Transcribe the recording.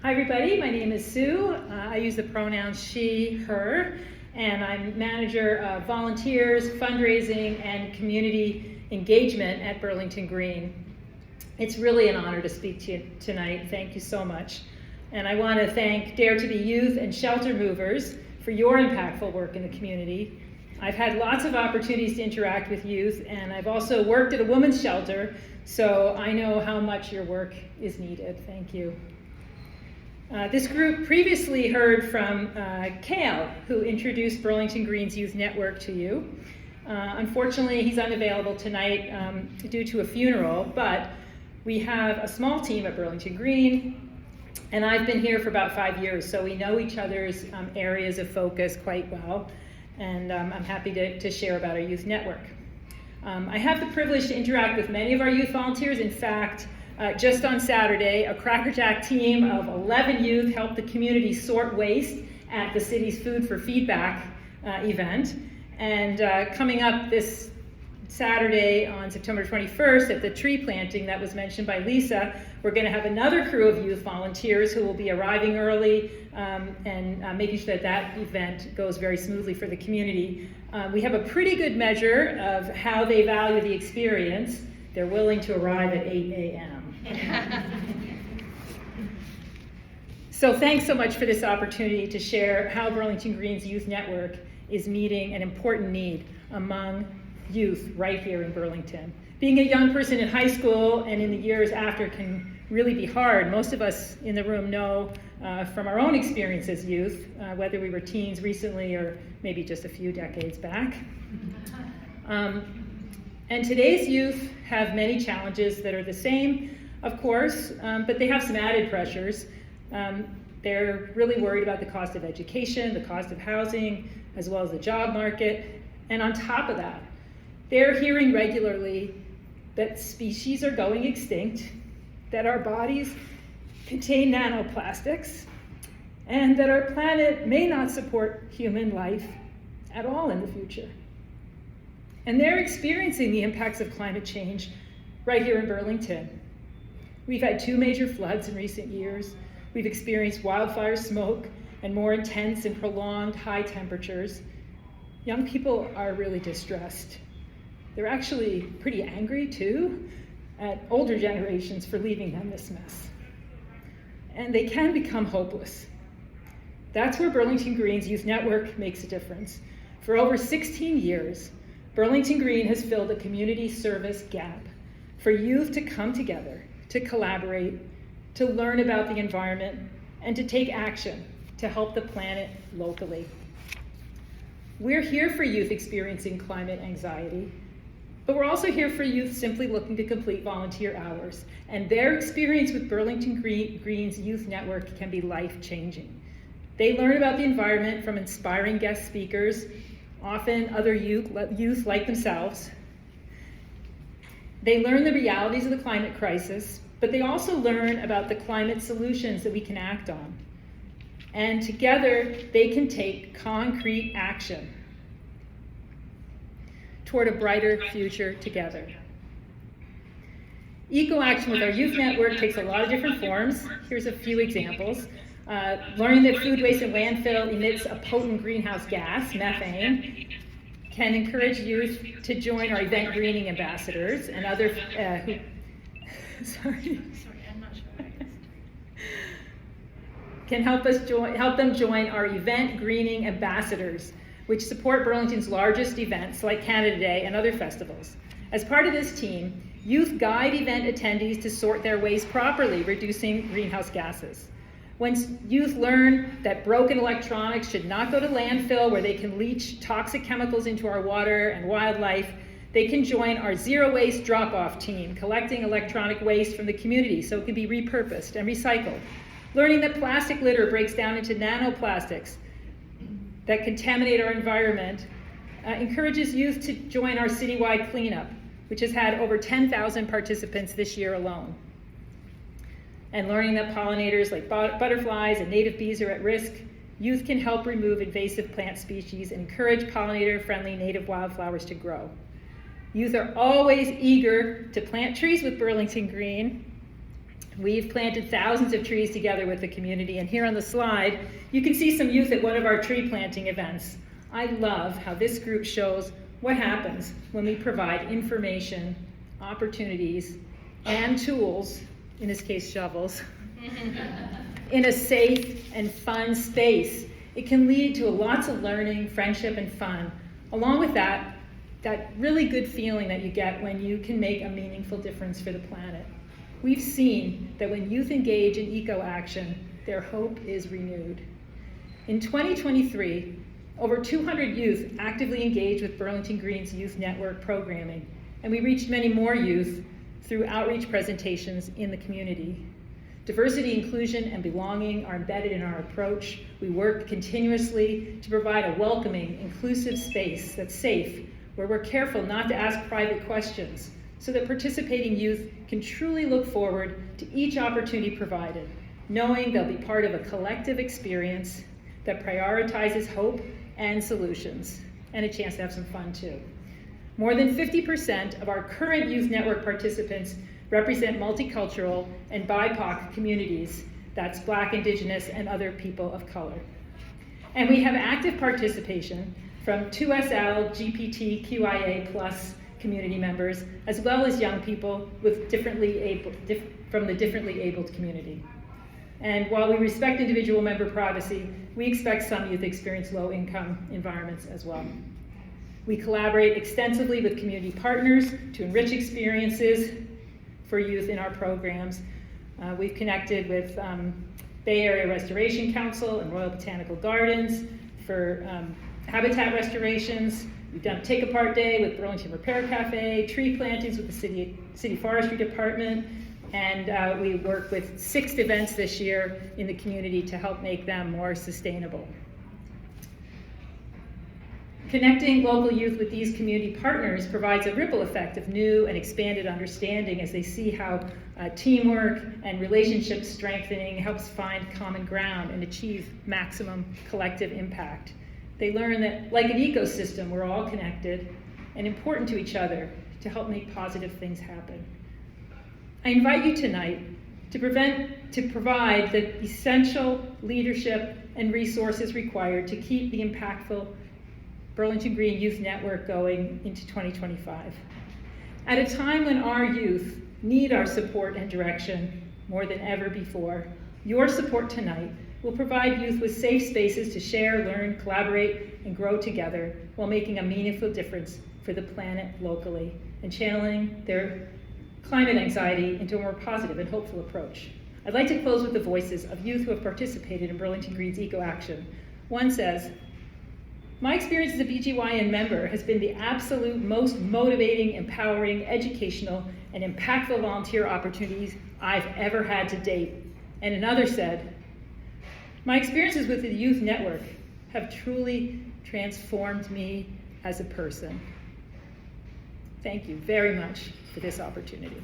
Hi everybody, my name is Sue. I use the pronouns she, her, and I'm manager of volunteers, fundraising, and community engagement at Burlington Green. It's really an honor to speak to you tonight. Thank you so much. And I want to thank Dare to Be Youth and Shelter Movers for your impactful work in the community. I've had lots of opportunities to interact with youth, and I've also worked at a women's shelter, so I know how much your work is needed. Thank you. This group previously heard from Cale, who introduced Burlington Green's Youth Network to you. Unfortunately, he's unavailable tonight due to a funeral, but we have a small team at Burlington Green, and I've been here for about 5 years, so we know each other's areas of focus quite well, and I'm happy to share about our youth network. I have the privilege to interact with many of our youth volunteers. In fact, just on Saturday, a Cracker Jack team of 11 youth helped the community sort waste at the city's Food for Feedback event. And coming up this Saturday on September 21st at the tree planting that was mentioned by Lisa, we're going to have another crew of youth volunteers who will be arriving early and making sure that that event goes very smoothly for the community. We have a pretty good measure of how they value the experience. They're willing to arrive at 8 a.m. So thanks so much for this opportunity to share how Burlington Green's Youth Network is meeting an important need among youth right here in Burlington. Being a young person in high school and in the years after can really be hard. Most of us in the room know from our own experience as youth, whether we were teens recently or maybe just a few decades back. And today's youth have many challenges that are the same, of course, but they have some added pressures. They're really worried about the cost of education, the cost of housing, as well as the job market. And on top of that, they're hearing regularly that species are going extinct, that our bodies contain nanoplastics, and that our planet may not support human life at all in the future. And they're experiencing the impacts of climate change right here in Burlington. We've had 2 major floods in recent years. We've experienced wildfire smoke and more intense and prolonged high temperatures. Young people are really distressed. They're actually pretty angry too at older generations for leaving them this mess. And they can become hopeless. That's where Burlington Green's Youth Network makes a difference. For over 16 years, Burlington Green has filled a community service gap for youth to come together, to collaborate, to learn about the environment, and to take action to help the planet locally. We're here for youth experiencing climate anxiety, but we're also here for youth simply looking to complete volunteer hours, and their experience with Burlington Green's Youth Network can be life-changing. They learn about the environment from inspiring guest speakers, often other youth like themselves. They learn the realities of the climate crisis, but they also learn about the climate solutions that we can act on. And together, they can take concrete action toward a brighter future together. Eco-action with our youth network takes a lot of different forms. Here's a few examples. Learning that food waste in landfill emits a potent greenhouse gas, methane, can encourage youth to join our event greening ambassadors and other can help them join our event greening ambassadors, which support Burlington's largest events like Canada Day and other festivals. As part of this team, youth guide event attendees to sort their waste properly, reducing greenhouse gases. When youth learn that broken electronics should not go to landfill where they can leach toxic chemicals into our water and wildlife, they can join our zero waste drop-off team, collecting electronic waste from the community so it can be repurposed and recycled. Learning that plastic litter breaks down into nanoplastics that contaminate our environment encourages youth to join our citywide cleanup, which has had over 10,000 participants this year alone. And learning that pollinators like butterflies and native bees are at risk, youth can help remove invasive plant species and encourage pollinator-friendly native wildflowers to grow. Youth are always eager to plant trees with Burlington Green, We've planted thousands of trees together with the community, and here on the slide, you can see some youth at one of our tree planting events. I love how this group shows what happens when we provide information, opportunities, and tools, in this case shovels, in a safe and fun space. It can lead to lots of learning, friendship, and fun. Along with that really good feeling that you get when you can make a meaningful difference for the planet. We've seen that when youth engage in eco-action, their hope is renewed. In 2023, over 200 youth actively engaged with Burlington Green's Youth Network programming, and we reached many more youth through outreach presentations in the community. Diversity, inclusion, and belonging are embedded in our approach. We work continuously to provide a welcoming, inclusive space that's safe, where we're careful not to ask private questions, so that participating youth can truly look forward to each opportunity provided, knowing they'll be part of a collective experience that prioritizes hope and solutions, and a chance to have some fun too. More than 50% of our current Youth Network participants represent multicultural and BIPOC communities. That's Black, Indigenous, and other people of color. And we have active participation from 2SL, LGBTQIA+ community members, as well as young people with from the differently abled community. And while we respect individual member privacy, we expect some youth experience low-income environments as well. We collaborate extensively with community partners to enrich experiences for youth in our programs. We've connected with Bay Area Restoration Council and Royal Botanical Gardens for habitat restorations. We've done Take Apart Day with Burlington Repair Cafe, tree plantings with the City Forestry Department, and we work with 6 events this year in the community to help make them more sustainable. Connecting local youth with these community partners provides a ripple effect of new and expanded understanding as they see how teamwork and relationship strengthening helps find common ground and achieve maximum collective impact. They learn that, like an ecosystem, we're all connected and important to each other to help make positive things happen. I invite you tonight to provide the essential leadership and resources required to keep the impactful Burlington Green Youth Network going into 2025. At a time when our youth need our support and direction more than ever before, your support tonight will provide youth with safe spaces to share, learn, collaborate, and grow together while making a meaningful difference for the planet locally and channeling their climate anxiety into a more positive and hopeful approach. I'd like to close with the voices of youth who have participated in Burlington Green's Eco Action. One says, "My experience as a BGYN member has been the absolute most motivating, empowering, educational, and impactful volunteer opportunities I've ever had to date." And another said, "My experiences with the Youth Network have truly transformed me as a person." Thank you very much for this opportunity.